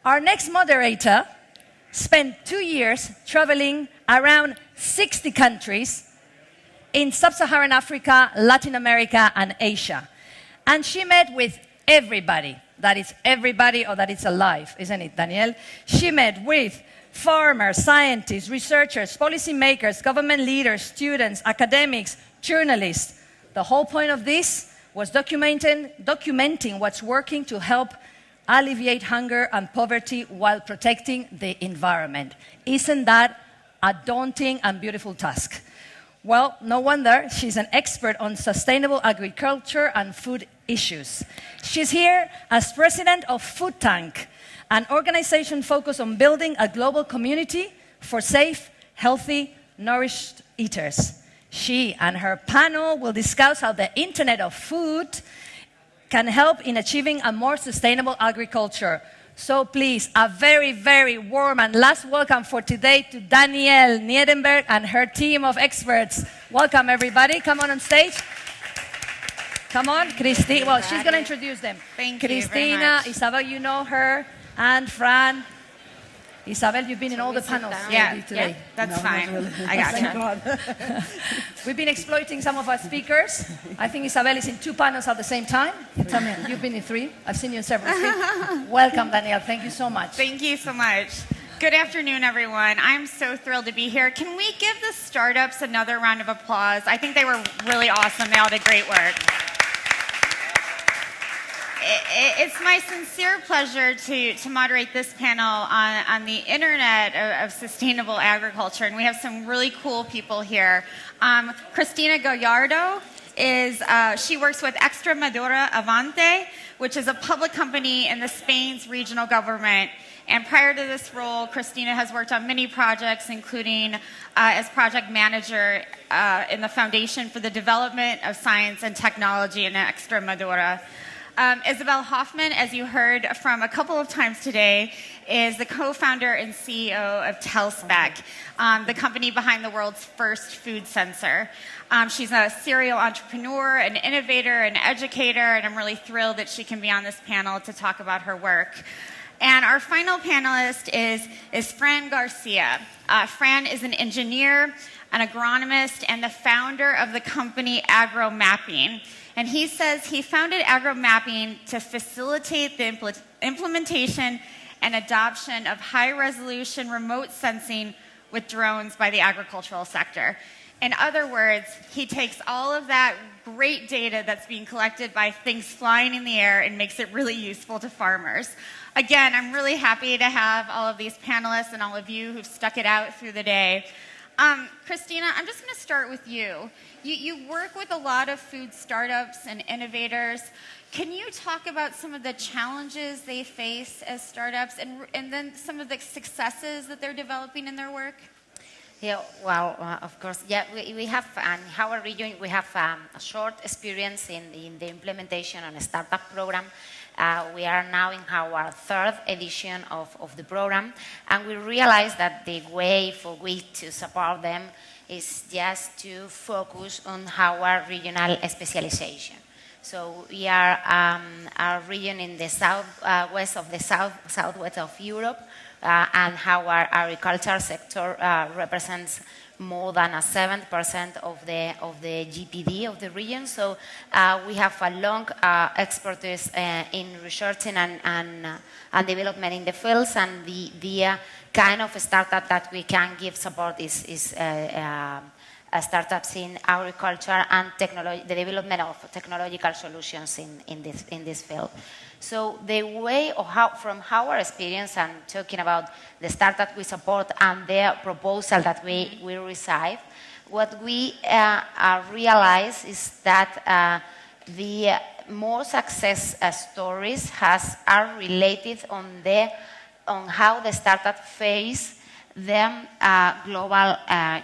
Our next moderator spent 2 years traveling around 60 countries in sub-Saharan Africa, Latin America, and Asia. And she met with everybody, that is everybody or that is alive, isn't it, Danielle? She met with farmers, scientists, researchers, policymakers, government leaders, students, academics, journalists. The whole point of this was documenting what's working to help alleviate hunger and poverty while protecting the environment. Isn't that a daunting and beautiful task? Well, no wonder she's an expert on sustainable agriculture and food issues. She's here as president of Food Tank, an organization focused on building a global community for safe, healthy, nourished eaters. She and her panel will discuss how the Internet of Food can help in achieving a more sustainable agriculture. So please, a very, very warm and last welcome for today to Danielle Nierenberg and her team of experts. Welcome, everybody. Come on stage. Come on, Christina. Well, she's going to introduce them. Thank you Christina, very much. Isabel, you know her, and Fran. Isabel, you've been in all the panels today. That's fine. I got you. We've been exploiting some of our speakers. I think Isabel is in 2 panels at the same time. Tell me, you've been in 3. I've seen you in several. Welcome, Danielle. Thank you so much. Thank you so much. Good afternoon, everyone. I'm so thrilled to be here. Can we give the startups another round of applause? I think they were really awesome. They all did great work. It's my sincere pleasure to moderate this panel on the Internet of Sustainable Agriculture, and we have some really cool people here. Cristina Gallardo she works with Extremadura Avante, which is a public company in the Spain's regional government. And prior to this role, Cristina has worked on many projects, including as project manager in the Foundation for the Development of Science and Technology in Extremadura. Isabel Hoffman, as you heard from a couple of times today, is the co-founder and CEO of Telspec, the company behind the world's first food sensor. She's a serial entrepreneur, an innovator, an educator, and I'm really thrilled that she can be on this panel to talk about her work. And our final panelist is Fran Garcia. Fran is an engineer, an agronomist, and the founder of the company AgroMapping. And he says he founded AgroMapping to facilitate the implementation and adoption of high-resolution remote sensing with drones by the agricultural sector. In other words, he takes all of that great data that's being collected by things flying in the air and makes it really useful to farmers. Again, I'm really happy to have all of these panelists and all of you who've stuck it out through the day. Cristina, I'm just going to start with you. You work with a lot of food startups and innovators. Can you talk about some of the challenges they face as startups and then some of the successes that they're developing in their work? Yeah, well, of course, yeah, we have, in our region, we have a short experience in the implementation on a startup program. We are now in our 3rd edition of the program, and we realize that the way for we to support them is just to focus on our regional specialization. So we are a region in the southwest of the southwest of Europe, and our agriculture sector represents more than 7% of the GDP of the region. So we have a long expertise in researching and development in the fields, and the kind of startup that we can give support is startups in agriculture and technology, the development of technological solutions in this field. So the way of from our experience and talking about the startup we support and their proposal that we receive, what we realize is that the more success stories are related on how the startup face them global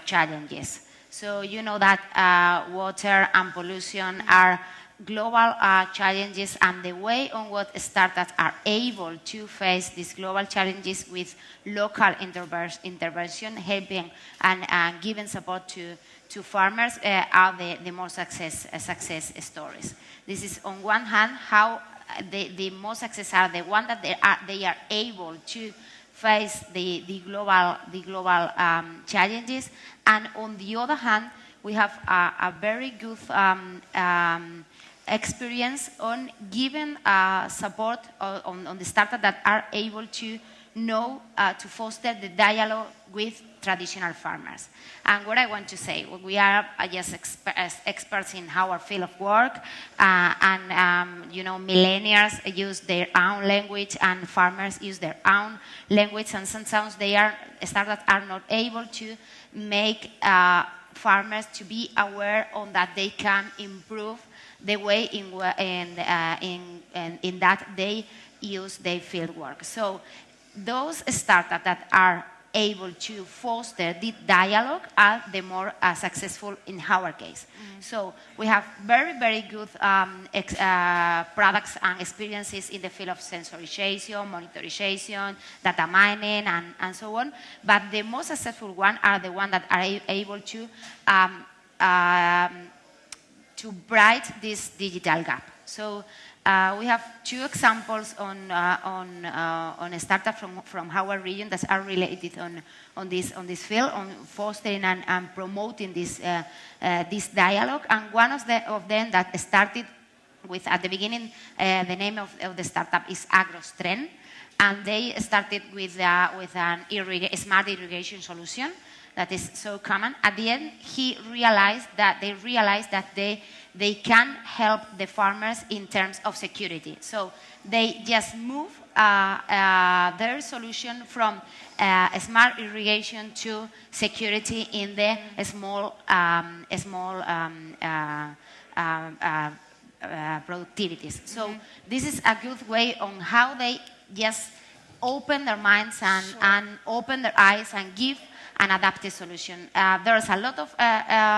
challenges. So you know that water and pollution are global challenges, and the way on what startups are able to face these global challenges with local intervention, helping and giving support to farmers are the more success stories. This is on one hand how the most success are the one that they are able to face the global challenges, and on the other hand, we have a very good experience on giving support on the startups that are able to know to foster the dialogue with traditional farmers. And what I want to say, we are just experts in our field of work, and you know, millennials use their own language and farmers use their own language, and sometimes startups are not able to make farmers to be aware on that they can improve the way in that they use their field work. So those startups that are able to foster the dialogue are the more successful in our case. So we have very, very good products and experiences in the field of sensorization, monitorization, data mining, and so on. But the most successful ones are the ones that are able to bridge this digital gap. So we have two examples on a startup from our region that are related on this field, on fostering and promoting this dialogue. And one of them that started with, at the beginning, the name of the startup is Agrostren, and they started with an smart irrigation solution that is so common. At the end, they realized that they can help the farmers in terms of security. So they just move their solution from smart irrigation to security in the small productivities. So this is a good way on how they just open their minds and open their eyes and give an adaptive solution. There's a lot of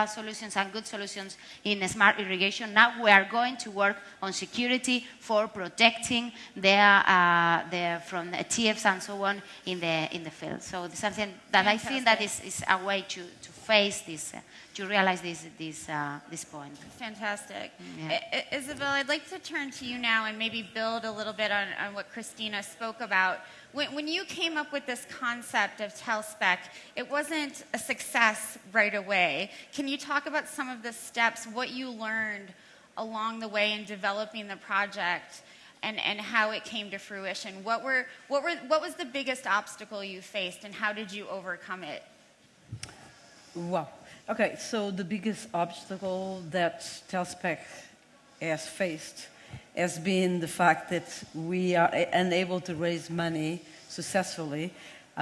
solutions and good solutions in smart irrigation. Now we are going to work on security for protecting from the thieves and so on in the field. So it's something that Fantastic. I think that is a way to face this, to realize this point. Fantastic. Yeah. Isabel, I'd like to turn to you now and maybe build a little bit on what Cristina spoke about. When you came up with this concept of TelSpec, it wasn't a success right away. Can you talk about some of the steps, what you learned along the way in developing the project, and how it came to fruition? What was the biggest obstacle you faced, and how did you overcome it? Wow. Okay, so the biggest obstacle that TelSpec has faced has been the fact that we are unable to raise money successfully,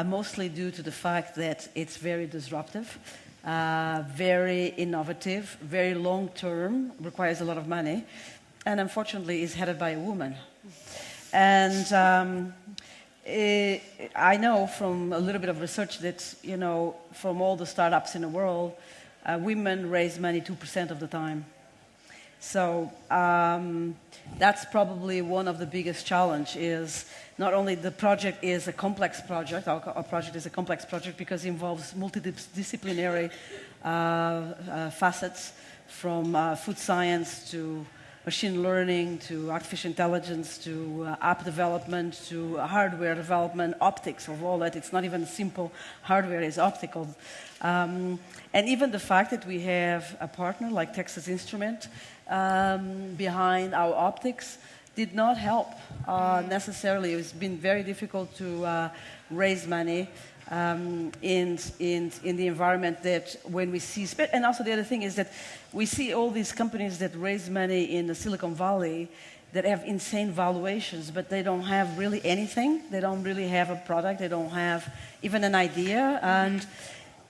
mostly due to the fact that it's very disruptive, very innovative, very long-term, requires a lot of money, and unfortunately is headed by a woman. And I know from a little bit of research that, you know, from all the startups in the world, women raise money 2% of the time. So that's probably one of the biggest challenges. Is not only the project is a complex project, our project is a complex project because it involves multidisciplinary facets, from food science to machine learning to artificial intelligence to app development to hardware development, optics of all that. It's not even simple hardware, it's optical. And even the fact that we have a partner like Texas Instruments behind our optics did not help necessarily. It's been very difficult to raise money in the environment that when we see, and also the other thing is that we see all these companies that raise money in the Silicon Valley that have insane valuations, but they don't have really anything. They don't really have a product. They don't have even an idea.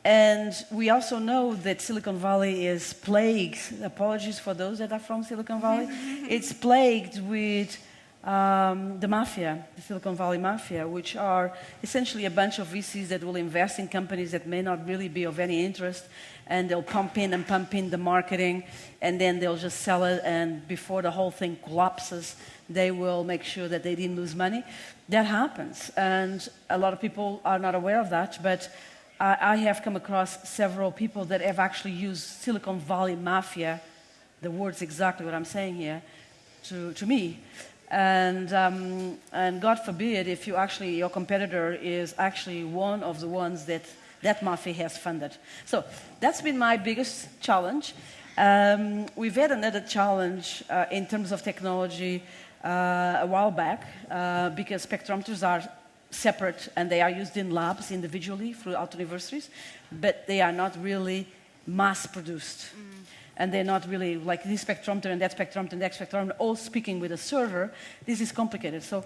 And we also know that Silicon Valley is plagued, apologies for those that are from Silicon Valley, it's plagued with the mafia, the Silicon Valley mafia, which are essentially a bunch of VCs that will invest in companies that may not really be of any interest, and they'll pump in the marketing, and then they'll just sell it, and before the whole thing collapses, they will make sure that they didn't lose money. That happens, and a lot of people are not aware of that, but I have come across several people that have actually used Silicon Valley mafia, the word's exactly what I'm saying here, to me. And God forbid if your competitor is actually one of the ones that Mafi has funded. So that's been my biggest challenge. We've had another challenge in terms of technology a while back because spectrometers are separate and they are used in labs individually throughout universities, but they are not really mass produced. And they're not really like this spectrometer and that spectrometer and that spectrometer all speaking with a server. This is complicated. So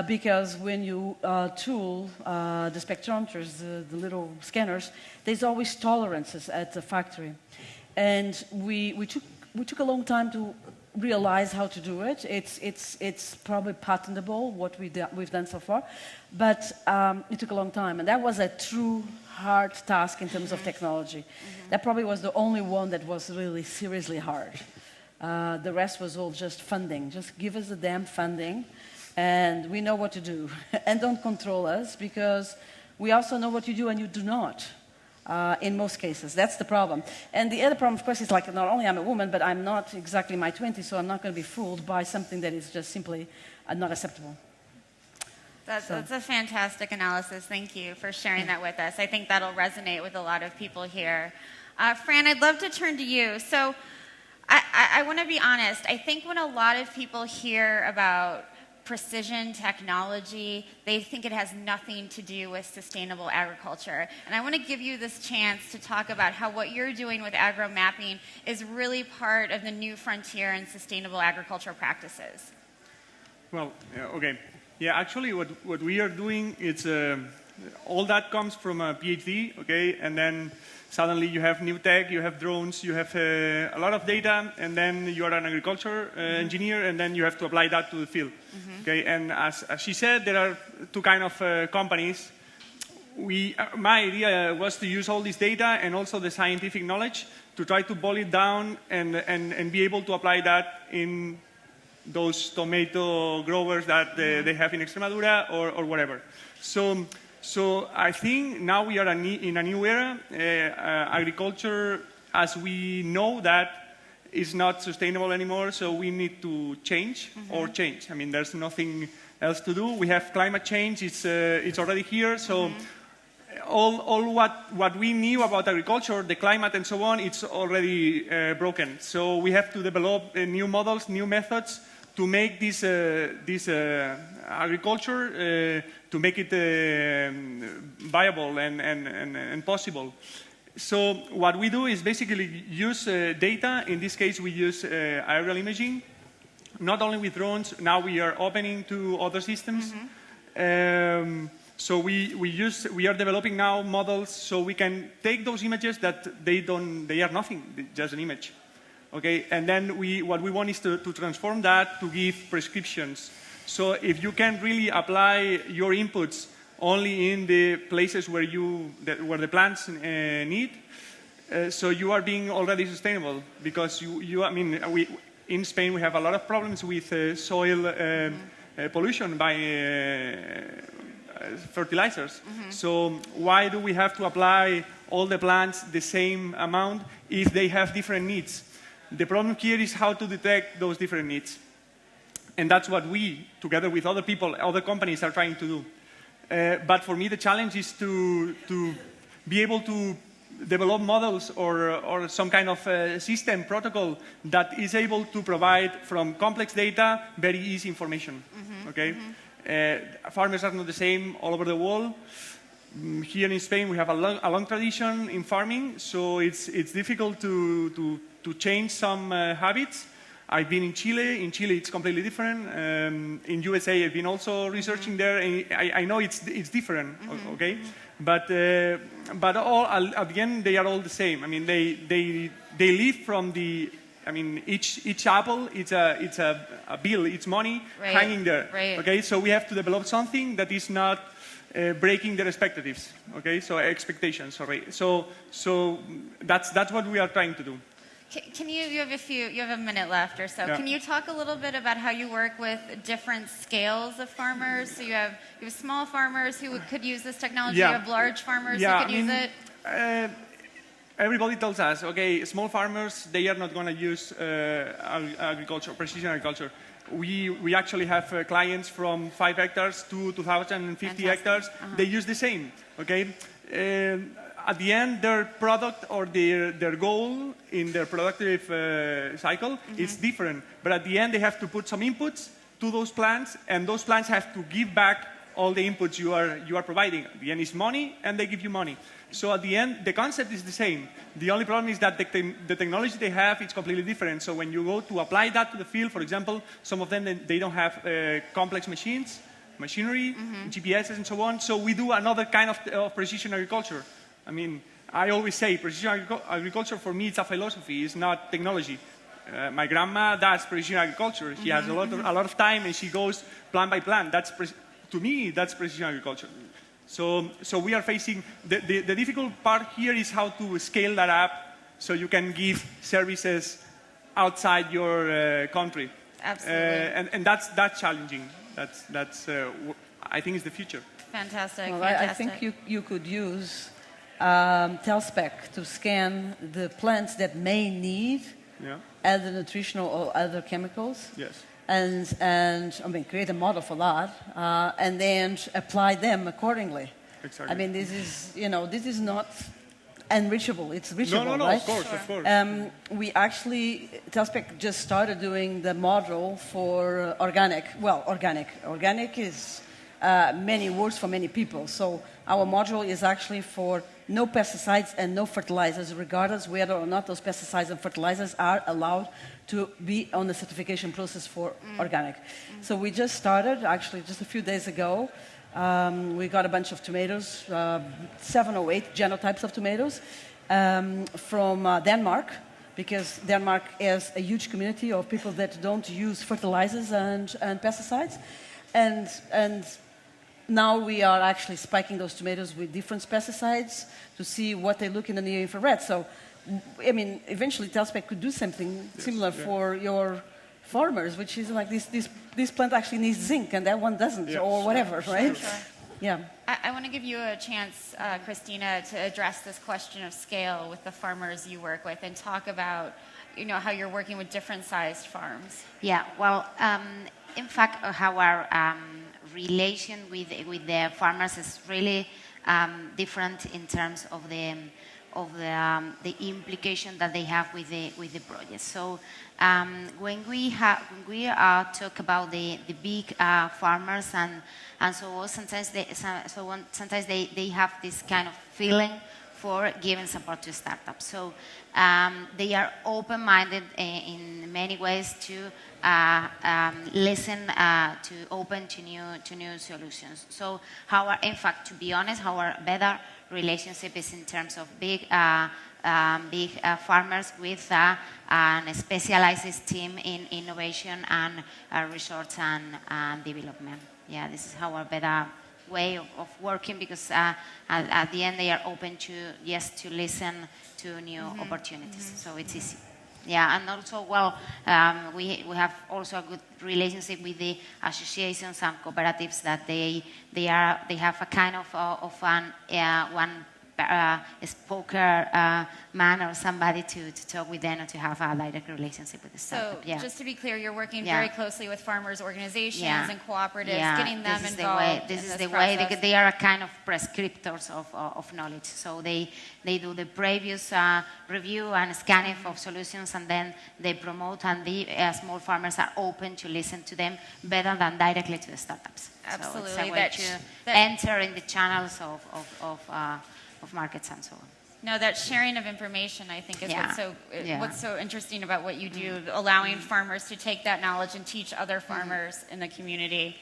because when you tool the spectrometers, the little scanners, there's always tolerances at the factory. And we took a long time to realize how to do it. It's probably patentable what we've done so far, but it took a long time, and that was a true hard task in terms of technology. That probably was the only one that was really seriously hard. The rest was all just funding. Just give us the damn funding, and we know what to do. And don't control us, because we also know what you do and you do not. In most cases, that's the problem. And the other problem, of course, is like not only I'm a woman, but I'm not exactly in my 20s, so I'm not going to be fooled by something that is just simply not acceptable. That's a fantastic analysis. Thank you for sharing that with us. I think that'll resonate with a lot of people here. Fran, I'd love to turn to you. So I want to be honest. I think when a lot of people hear about precision technology, they think it has nothing to do with sustainable agriculture. And I want to give you this chance to talk about how what you're doing with agromapping is really part of the new frontier in sustainable agricultural practices. Well, okay. Yeah, actually what we are doing, it's all that comes from a PhD, okay? And then suddenly you have new tech, you have drones, you have a lot of data, and then you are an agriculture engineer, and then you have to apply that to the field. Okay, and as she said, there are two kind of companies. My idea was to use all this data and also the scientific knowledge to try to boil it down and be able to apply that in those tomato growers that they have in Extremadura or whatever. So I think now we are in a new era. Agriculture, as we know that, is not sustainable anymore, so we need to change or change. I mean, there's nothing else to do. We have climate change, it's already here, so all what we knew about agriculture, the climate and so on, it's already broken. So we have to develop new models, new methods to make this agriculture, to make it viable and possible. So what we do is basically use data. In this case, we use aerial imaging, not only with drones. Now we are opening to other systems. So we are developing now models so we can take those images that they are nothing, just an image. Okay, and then what we want is to transform that to give prescriptions. So if you can really apply your inputs only in the places where the plants need, so you are being already sustainable, because in Spain we have a lot of problems with soil pollution by fertilizers. So why do we have to apply all the plants the same amount if they have different needs? The problem here is how to detect those different needs. And that's what we, together with other people, other companies, are trying to do. But for me, the challenge is to be able to develop models or some kind of system protocol that is able to provide from complex data very easy information. Okay, farmers are not the same all over the world. Here in Spain, we have a long tradition in farming, so it's difficult to change some habits. I've been in Chile. In Chile, it's completely different. In USA, I've been also researching there. And I know it's different, okay? But all at the end, they are all the same. I mean, they live from the. I mean, each apple, it's a bill, it's money hanging there. Right. Okay, so we have to develop something that is not breaking their expectations. Okay, so expectations. Sorry. So that's what we are trying to do. Can you have a minute left or so. Yeah. Can you talk a little bit about how you work with different scales of farmers? So you have small farmers who could use this technology. Yeah. You have large farmers who could use it. Everybody tells us, okay, small farmers, they are not going to use agriculture, precision agriculture. we actually have clients from 5 hectares to 2,050 hectares. They use the same, okay? At the end, their product or their goal in their productive cycle is different. But at the end, they have to put some inputs to those plants, and those plants have to give back all the inputs you are providing. At the end is money, and they give you money. So at the end, the concept is the same. The only problem is that the technology they have is completely different. So when you go to apply that to the field, for example, some of them, they don't have complex machines, machinery, GPSs, and so on. So we do another kind of precision agriculture. I mean, I always say precision agriculture for me, it's a philosophy, it's not technology. My grandma does precision agriculture. She has a lot of time, and she goes plant by plant. To me, that's precision agriculture. So we are facing, the difficult part here is how to scale that up so you can give services outside your country. Absolutely. And that's challenging. That's I think is the future. Fantastic. Well, fantastic. I think you could use Telspec to scan the plants that may need other nutritional or other chemicals. Yes. And I mean, create a model for that, and then apply them accordingly. Exactly. I mean, this is not unreachable. It's reachable, no, right? of course, of course. We actually, Telspec just started doing the model for organic. Well, organic. Organic is many words for many people. So our module is actually for no pesticides and no fertilizers, regardless whether or not those pesticides and fertilizers are allowed to be on the certification process for organic. So we just started, actually, just a few days ago. We got a bunch of tomatoes, 7 or 8 genotypes of tomatoes from Denmark, because Denmark has a huge community of people that don't use fertilizers and pesticides. And now we are actually spiking those tomatoes with different pesticides to see what they look in the near-infrared. So, I mean, eventually Telspec could do something similar for your farmers, which is like this plant actually needs zinc and that one doesn't, or whatever, right? Sure. Yeah. I want to give you a chance, Christina, to address this question of scale with the farmers you work with and talk about, how you're working with different sized farms. Yeah, well, in fact, how our relation with the farmers is really different in terms of the implication that they have with the project. So when we talk about the big farmers and so on, sometimes they have this kind of feeling for giving support to startups. So they are open-minded in many ways to listen, to open to new solutions. So in fact, to be honest, our better relationship is in terms of big farmers with a specialized team in innovation and research and development. Yeah, this is our better way of working, because at the end they are open to listen to new opportunities. So it's easy. Yeah, and also, we have also a good relationship with the associations and cooperatives that they have a kind of one spoker man or somebody to talk with them or to have a direct relationship with the startup. So just to be clear, you're working very closely with farmers' organizations and cooperatives, getting them involved. This is the way because they are a kind of prescriptors of knowledge. So they do the previous review and scanning of solutions, and then they promote, and the small farmers are open to listen to them better than directly to the startups. Absolutely. So it's a way to enter in the channels of markets and so on. No, that sharing of information, I think, is what's so interesting about what you do, allowing farmers to take that knowledge and teach other farmers in the community.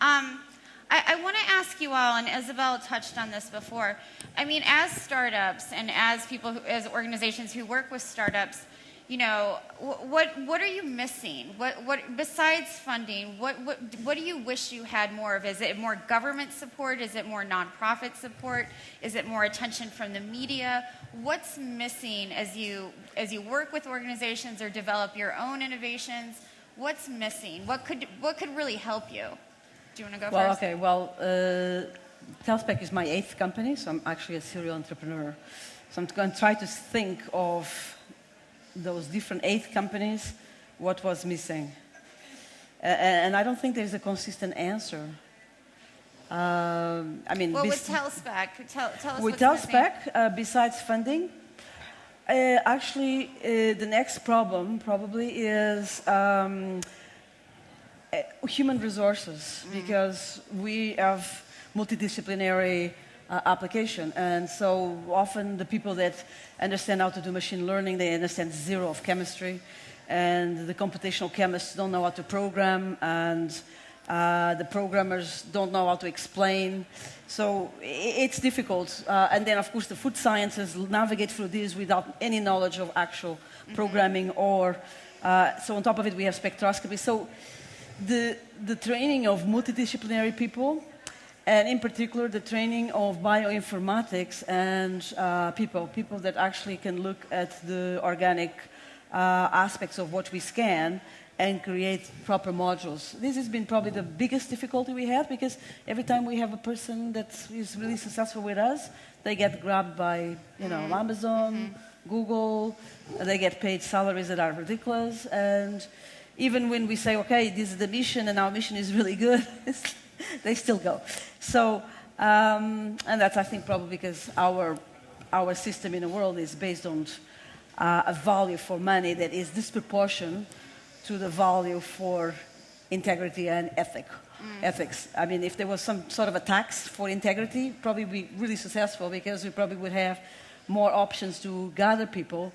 I want to ask you all, and Isabel touched on this before, I mean, as startups and as as organizations who work with startups, what are you missing? What besides funding? What do you wish you had more of? Is it more government support? Is it more nonprofit support? Is it more attention from the media? What's missing as you work with organizations or develop your own innovations? What's missing? What could really help you? Do you want to go first? Okay. Well, Telspec is my 8th company, so I'm actually a serial entrepreneur. So I'm going to try to think of those different 8 companies, what was missing. And I don't think there's a consistent answer. I mean, Well, with TELSPEC, tell us with what's missing. TELSPEC, besides funding, actually, the next problem probably is human resources, because we have multidisciplinary application, and so often the people that understand how to do machine learning, they understand zero of chemistry, and the computational chemists don't know how to program, and the programmers don't know how to explain. So it's difficult. And then, of course, the food sciences navigate through this without any knowledge of actual programming, or so on top of it we have spectroscopy. So the training of multidisciplinary people, and in particular the training of bioinformatics and people that actually can look at the organic aspects of what we scan and create proper modules. This has been probably the biggest difficulty we have, because every time we have a person that is really successful with us, they get grabbed by, Amazon, Google, they get paid salaries that are ridiculous, and even when we say, okay, this is the mission and our mission is really good, they still go. So, and that's, I think, probably because our system in the world is based on a value for money that is disproportionate to the value for integrity and ethics. I mean, if there was some sort of a tax for integrity, probably be really successful, because we probably would have more options to gather people.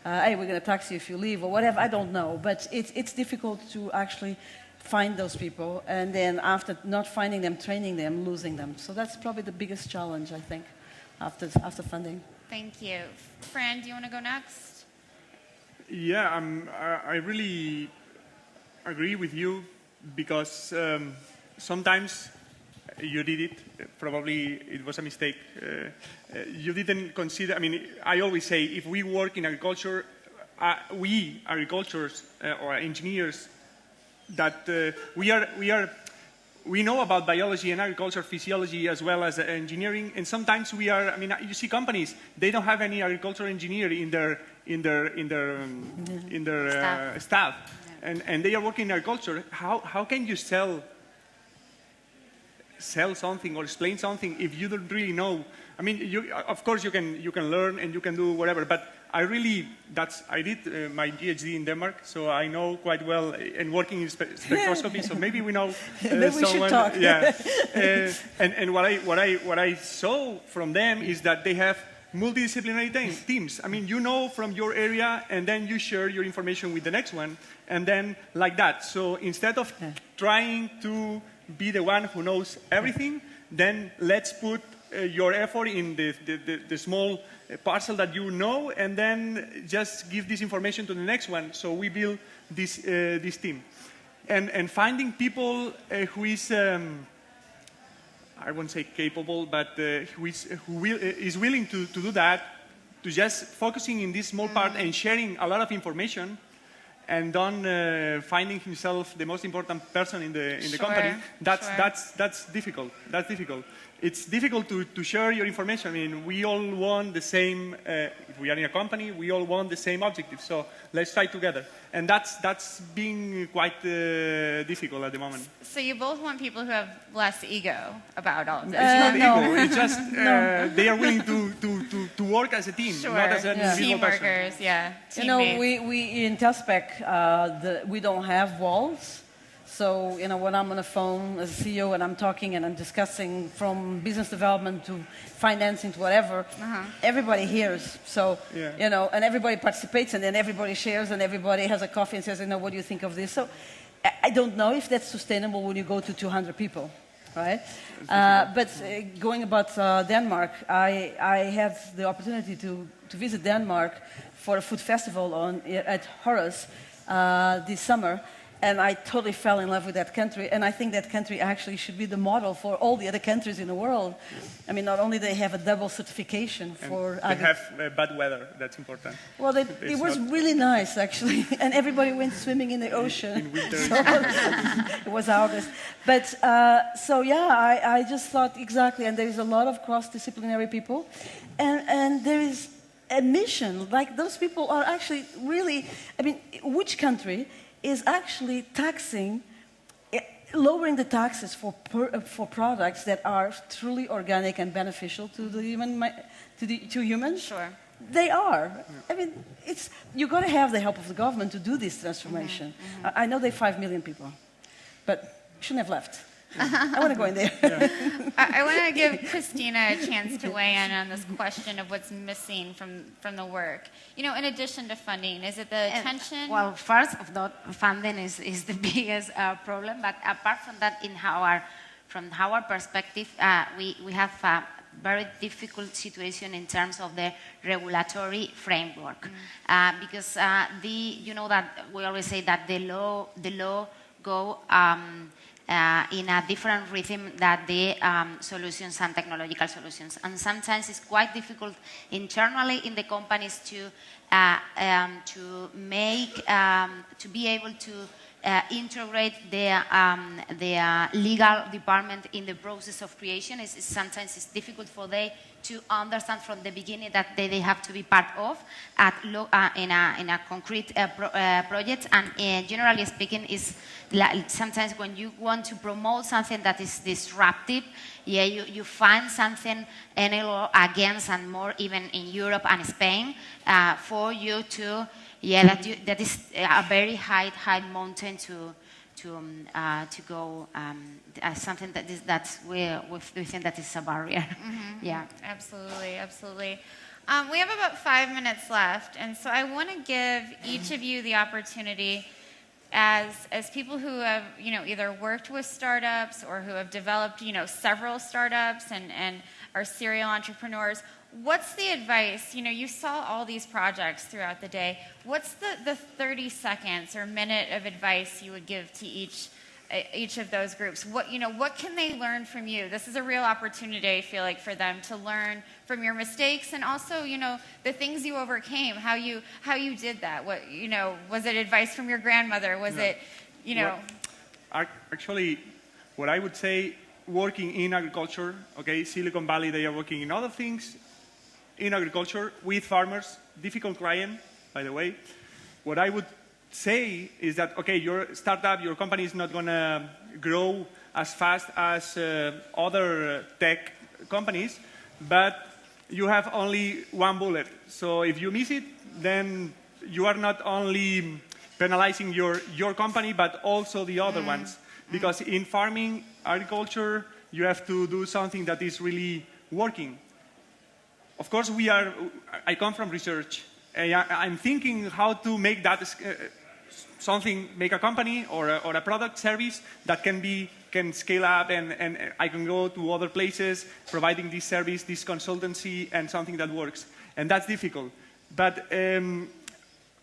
Hey, we're going to tax you if you leave, or whatever, I don't know. But it's difficult to actually find those people, and then after not finding them, training them, losing them. So that's probably the biggest challenge, I think, after funding. Thank you. Fran, do you want to go next? Yeah, I really agree with you, because sometimes you did it. Probably it was a mistake. You didn't consider. I mean, I always say, if we work in agriculture, we agriculturists or engineers, that we know about biology and agriculture, physiology, as well as engineering. And sometimes we are. I mean, you see companies, they don't have any agricultural engineer in their staff, and they are working in agriculture. How can you sell something or explain something if you don't really know? I mean, of course you can learn and you can do whatever, but I did my PhD in Denmark, so I know quite well, and working in spectroscopy. So maybe we know maybe we should talk. Yeah, and what I saw from them is that they have multidisciplinary teams. I mean, you know from your area, and then you share your information with the next one, and then like that. So instead of trying to be the one who knows everything, then let's put your effort in the small parcel that you know, and then just give this information to the next one. So we build this team, and finding people who is I won't say capable, but who is willing to do that, to just focusing in this small part and sharing a lot of information, and then finding himself the most important person in the company. That's difficult. That's difficult. It's difficult to share your information. I mean, we all want the same. If we are in a company, we all want the same objective. So let's try together. And that's being quite difficult at the moment. So you both want people who have less ego about all of this. It's not ego. It's just they are willing to work as a team, not as an individual team person. workers, yeah. You know, we in TELSPEC, we don't have walls. So, when I'm on the phone as a CEO and I'm talking and I'm discussing from business development to financing to whatever, everybody hears. So, and everybody participates, and then everybody shares, and everybody has a coffee and says, what do you think of this? So I don't know if that's sustainable when you go to 200 people, right? But going about Denmark, I had the opportunity to visit Denmark for a food festival at Horus this summer. And I totally fell in love with that country. And I think that country actually should be the model for all the other countries in the world. I mean, not only they have a double certification for... They have bad weather, that's important. Well, it was really nice, actually. And everybody went swimming in the ocean. In winter. So, it was August. But, I just thought exactly, and there is a lot of cross-disciplinary people. And there is a mission. Like, those people are actually really... I mean, which country is actually taxing lowering the taxes for products that are truly organic and beneficial to the to humans. Sure. They are. I mean, you got to have the help of the government to do this transformation. I know they're 5 million people, but shouldn't have left. I want to go in there. I want to give Christina a chance to weigh in on this question of what's missing from the work. You know, in addition to funding, is it the attention? Well, first of all, funding is the biggest problem. But apart from that, from our perspective, we have a very difficult situation in terms of the regulatory framework, because you know that we always say that the law go in a different rhythm than the solutions and technological solutions. And sometimes it's quite difficult internally in the companies to be able to integrate the legal department in the process of creation. Sometimes it's difficult for them to understand from the beginning that they have to be part of in a concrete project. And generally speaking, sometimes when you want to promote something that is disruptive, you find something against, and more even in Europe and Spain, for you to that is a very high mountain to go. Something we think that is a barrier. Yeah, absolutely. We have about 5 minutes left, and so I want to give each of you the opportunity, as people who have either worked with startups or who have developed several startups and are serial entrepreneurs. What's the advice? You saw all these projects throughout the day. What's the 30 seconds or minute of advice you would give to each of those groups? What can they learn from you? This is a real opportunity, I feel like, for them to learn from your mistakes, and also, the things you overcame, how you did that. Was it advice from your grandmother? Was it, Actually, what I would say, working in agriculture, okay, Silicon Valley, they are working in other things. In agriculture, with farmers, difficult client, by the way. What I would say is that, okay, your startup, your company is not going to grow as fast as other tech companies, but you have only one bullet. So if you miss it, then you are not only penalizing your company, but also the other ones. Because in farming, agriculture, you have to do something that is really working. Of course, I come from research. I'm thinking how to make that make a company or a product service that can scale up, and I can go to other places providing this service, this consultancy, and something that works. And that's difficult. But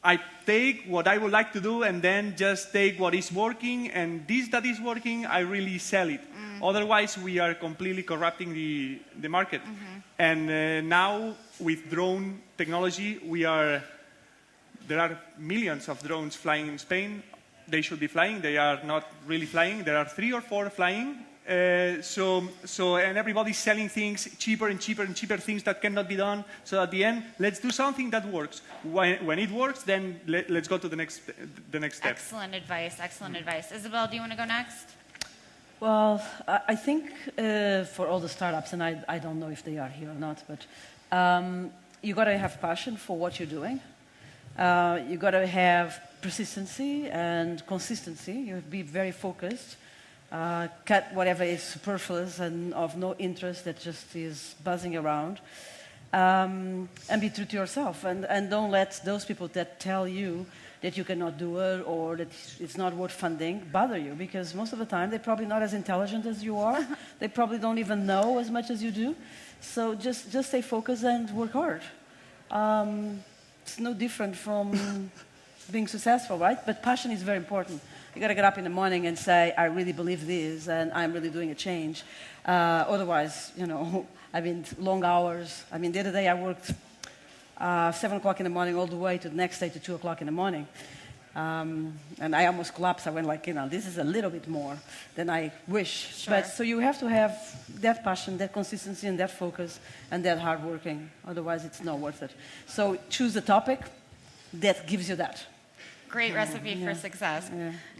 I take what I would like to do and then just take what is working, and this that is working, I really sell it. Otherwise, we are completely corrupting the market. And now, with drone technology, there are millions of drones flying in Spain. They should be flying. They are not really flying. There are 3 or 4 flying. And everybody's selling things cheaper and cheaper and cheaper, things that cannot be done. So at the end, let's do something that works. When it works, then let's go to the next step. Excellent advice. Isabel, do you want to go next? Well, I think for all the startups, and I don't know if they are here or not, but you got to have passion for what you're doing. You got to have persistency and consistency. You have to be very focused. Cut whatever is superfluous and of no interest that just is buzzing around. And be true to yourself. And don't let those people that tell you that you cannot do it or that it's not worth funding bother you, because most of the time they're probably not as intelligent as you are. They probably don't even know as much as you do. So just stay focused and work hard. It's no different from being successful, right? But passion is very important. You got to get up in the morning and say, I really believe this and I'm really doing a change. Otherwise, I mean, long hours. I mean, the other day I worked 7 o'clock in the morning all the way to the next day to 2 o'clock in the morning. And I almost collapsed. I went like, this is a little bit more than I wish. Sure. But so you have to have that passion, that consistency, and that focus, and that hard working. Otherwise, it's not worth it. So choose a topic that gives you that. great recipe for success.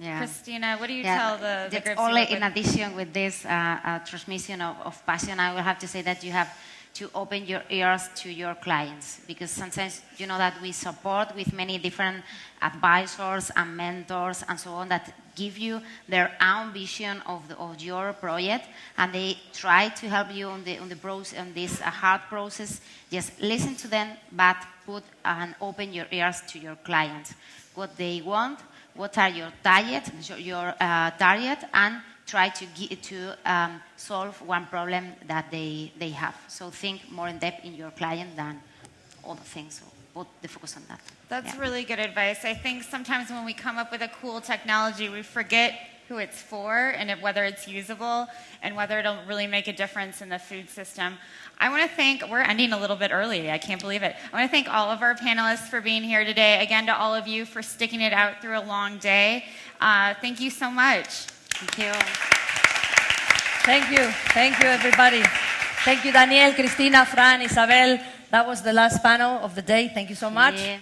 Yeah. Christina, what do you Yeah, tell the that's groups? only you work in with? addition with this transmission of passion, I will have to say that you have to open your ears to your clients, because sometimes you know that we support with many different advisors and mentors and so on that give you their own vision of your project, and they try to help you on this hard process. Just listen to them, but put and open your ears to your clients, what they want, what are your target, and try to solve one problem that they have. So think more in depth in your client than other things. So put the focus on that. That's Yeah. really good advice. I think sometimes when we come up with a cool technology, we forget who it's for and whether it's usable and whether it'll really make a difference in the food system. I want to thank, we're ending a little bit early, I can't believe it. I want to thank all of our panelists for being here today. Again, to all of you for sticking it out through a long day. Thank you so much. Thank you. Thank you. Thank you, everybody. Thank you, Daniel, Cristina, Fran, Isabel. That was the last panel of the day. Thank you so much. Yeah.